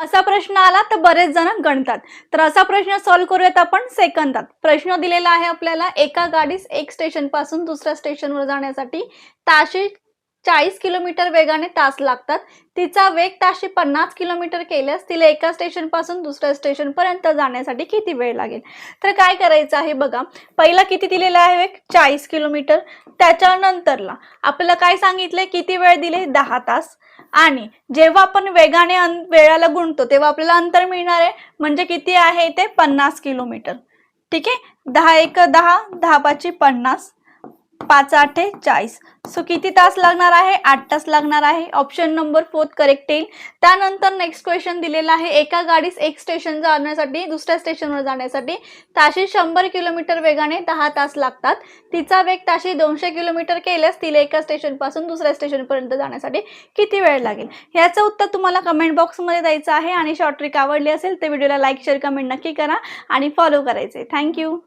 असा प्रश्न आला तर बरेच जण गणतात. तर असा प्रश्न सॉल्व्ह करूयात आपण सेकंदात. प्रश्न दिलेला आहे आपल्याला, एका गाडीस एक स्टेशन पासून दुसऱ्या स्टेशनवर जाण्यासाठी ताशी 40 किलोमीटर वेगाने तास लागतात. तिचा वेग ताशी 50 किलोमीटर केल्यास तिला एका स्टेशन पासून दुसऱ्या स्टेशन पर्यंत जाण्यासाठी किती वेळ लागेल? तर काय करायचं आहे बघा, पहिला किती दिलेला आहे वेग 40 किलोमीटर. त्याच्यानंतरला आपल्याला काय सांगितले, किती वेळ दिले 10 तास. आणि जेव्हा आपण वेगाने वेळाला गुणतो तेव्हा आपल्याला अंतर मिळणार आहे, म्हणजे किती आहे ते 50 किलोमीटर. ठीक आहे, 10 एक 10, 10 पाची 50, 5 आठे 40. सो किती तास लागणार आहे? 8 तास लागणार आहे. ऑप्शन नंबर 4 करेक्ट येईल. त्यानंतर नेक्स्ट क्वेश्चन दिलेला आहे, एका गाडीस एक स्टेशन जाण्यासाठी दुसऱ्या स्टेशनवर जाण्यासाठी ताशी 100 किलोमीटर वेगाने 10 तास लागतात. तिचा वेग ताशी 200 किलोमीटर केल्यास तिला एका स्टेशन पासून दुसऱ्या स्टेशन पर्यंत जाण्यासाठी किती वेळ लागेल? याचं उत्तर तुम्हाला कमेंट बॉक्समध्ये द्यायचं आहे. आणि शॉर्ट ट्रिक आवडली असेल तर व्हिडिओला लाईक शेअर कमेंट नक्की करा आणि फॉलो करायचे. थँक्यू.